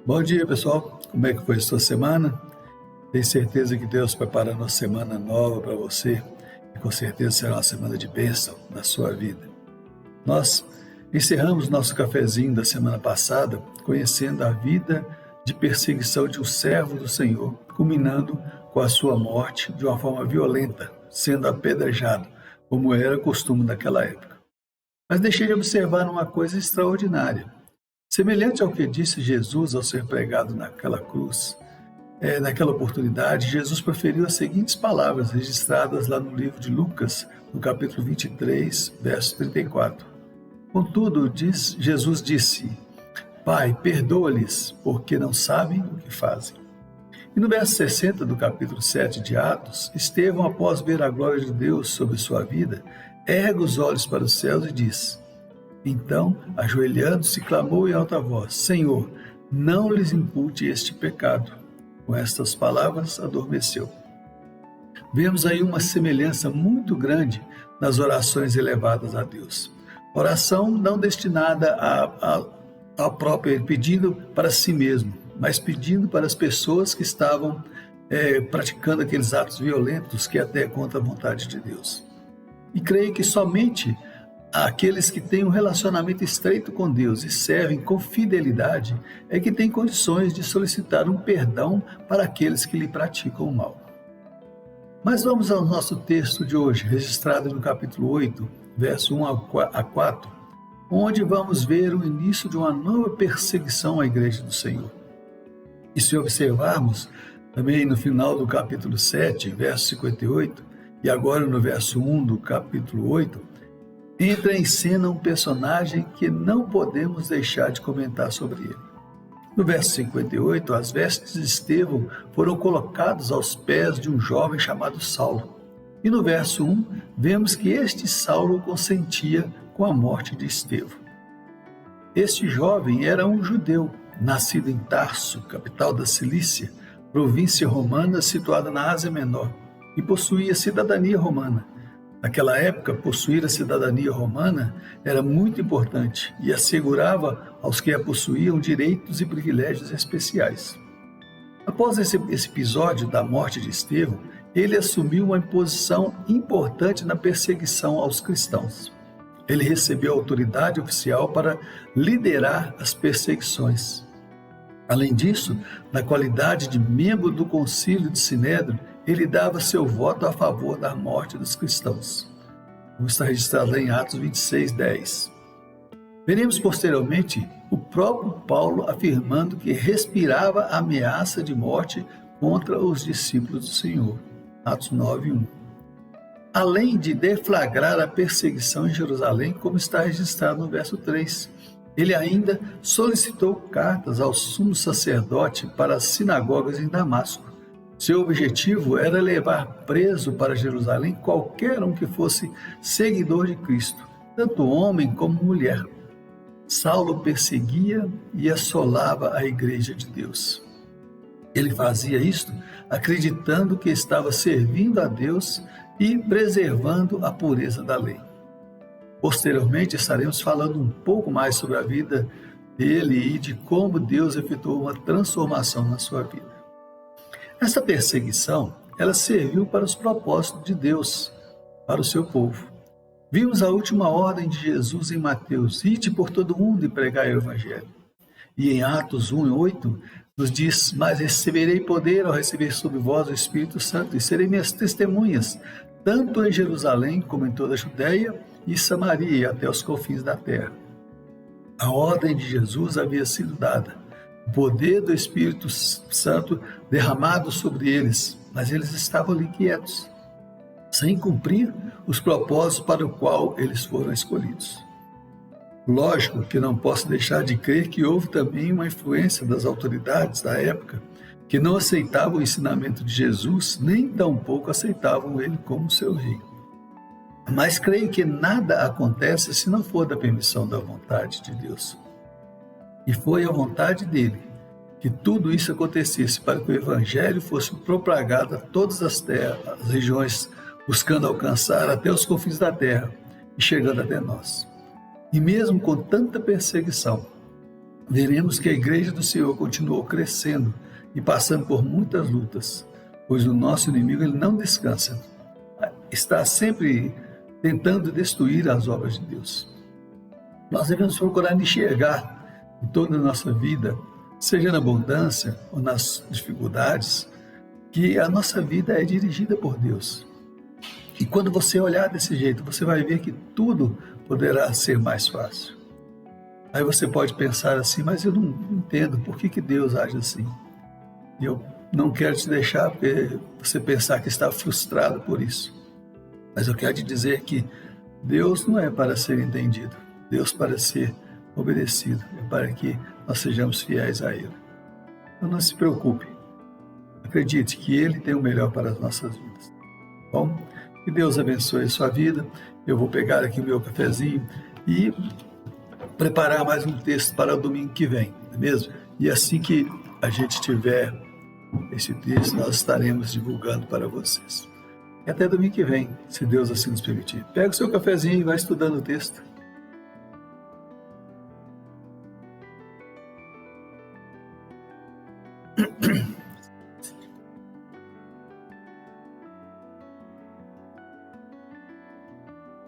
Bom dia, pessoal. Como é que foi a sua semana? Tenho certeza que Deus preparando uma semana nova para você e com certeza será uma semana de bênção na sua vida. Nós encerramos nosso cafezinho da semana passada conhecendo a vida de perseguição de um servo do Senhor, culminando com a sua morte de uma forma violenta, sendo apedrejado, como era costume naquela época. Mas deixei de observar uma coisa extraordinária. Semelhante ao que disse Jesus ao ser pregado naquela cruz, naquela oportunidade, Jesus proferiu as seguintes palavras registradas lá no livro de Lucas, no capítulo 23, verso 34. Contudo, Jesus disse: Pai, perdoa-lhes, porque não sabem o que fazem. E no verso 60 do capítulo 7 de Atos, Estevão, após ver a glória de Deus sobre sua vida, ergue os olhos para os céus e diz: Então, ajoelhando-se, clamou em alta voz: Senhor, não lhes impute este pecado. Com estas palavras, adormeceu. Vemos aí uma semelhança muito grande nas orações elevadas a Deus. Oração não destinada a própria, pedindo para si mesmo, mas pedindo para as pessoas que estavam praticando aqueles atos violentos que até é contra a vontade de Deus. E creio que somente aqueles que têm um relacionamento estreito com Deus e servem com fidelidade é que têm condições de solicitar um perdão para aqueles que lhe praticam o mal. Mas vamos ao nosso texto de hoje, registrado no capítulo 8, verso 1 a 4, onde vamos ver o início de uma nova perseguição à igreja do Senhor. E se observarmos também no final do capítulo 7, verso 58, e agora no verso 1 do capítulo 8, entra em cena um personagem que não podemos deixar de comentar sobre ele. No verso 58, as vestes de Estevão foram colocadas aos pés de um jovem chamado Saulo. E no verso 1, vemos que este Saulo consentia com a morte de Estevão. Este jovem era um judeu, nascido em Tarso, capital da Cilícia, província romana situada na Ásia Menor, e possuía cidadania romana. Naquela época, possuir a cidadania romana era muito importante e assegurava aos que a possuíam direitos e privilégios especiais. Após esse episódio da morte de Estevão, ele assumiu uma posição importante na perseguição aos cristãos. Ele recebeu autoridade oficial para liderar as perseguições. Além disso, na qualidade de membro do concílio de Sinédrio, ele dava seu voto a favor da morte dos cristãos, como está registrado em Atos 26, 10. Veremos posteriormente o próprio Paulo afirmando que respirava a ameaça de morte contra os discípulos do Senhor, Atos 9, 1. Além de deflagrar a perseguição em Jerusalém, como está registrado no verso 3, ele ainda solicitou cartas ao sumo sacerdote para as sinagogas em Damasco. Seu objetivo era levar preso para Jerusalém qualquer um que fosse seguidor de Cristo, tanto homem como mulher. Saulo perseguia e assolava a igreja de Deus. Ele fazia isto acreditando que estava servindo a Deus e preservando a pureza da lei. Posteriormente estaremos falando um pouco mais sobre a vida dele e de como Deus efetuou uma transformação na sua vida. Essa perseguição, ela serviu para os propósitos de Deus, para o seu povo. Vimos a última ordem de Jesus em Mateus: ide por todo mundo e pregai o evangelho. E em Atos 1:8 nos diz: mas receberei poder ao receber sobre vós o Espírito Santo e serei minhas testemunhas, tanto em Jerusalém como em toda a Judeia e Samaria e até os confins da terra. A ordem de Jesus havia sido dada, o poder do Espírito Santo derramado sobre eles, mas eles estavam ali quietos, sem cumprir os propósitos para o qual eles foram escolhidos. Lógico que não posso deixar de crer que houve também uma influência das autoridades da época que não aceitavam o ensinamento de Jesus, nem tampouco aceitavam ele como seu rei. Mas creio que nada acontece se não for da permissão da vontade de Deus. E foi a vontade dele que tudo isso acontecesse para que o evangelho fosse propagado a todas as regiões, buscando alcançar até os confins da terra e chegando até nós. E mesmo com tanta perseguição, veremos que a igreja do Senhor continuou crescendo e passando por muitas lutas, pois o nosso inimigo ele não descansa, está sempre tentando destruir as obras de Deus. Nós devemos procurar enxergar em toda a nossa vida, seja na abundância ou nas dificuldades, que a nossa vida é dirigida por Deus. E quando você olhar desse jeito, você vai ver que tudo poderá ser mais fácil. Aí você pode pensar assim, mas eu não entendo por que Deus age assim. E eu não quero te deixar você pensar que está frustrado por isso. Mas eu quero te dizer que Deus não é para ser entendido. Deus para ser obedecido. É para que nós sejamos fiéis a Ele. Então não se preocupe. Acredite que Ele tem o melhor para as nossas vidas. Bom, que Deus abençoe a sua vida. Eu vou pegar aqui o meu cafezinho e preparar mais um texto para o domingo que vem, não é mesmo? E assim que a gente tiver esse texto, nós estaremos divulgando para vocês. E até domingo que vem, se Deus assim nos permitir. Pega o seu cafezinho e vai estudando o texto.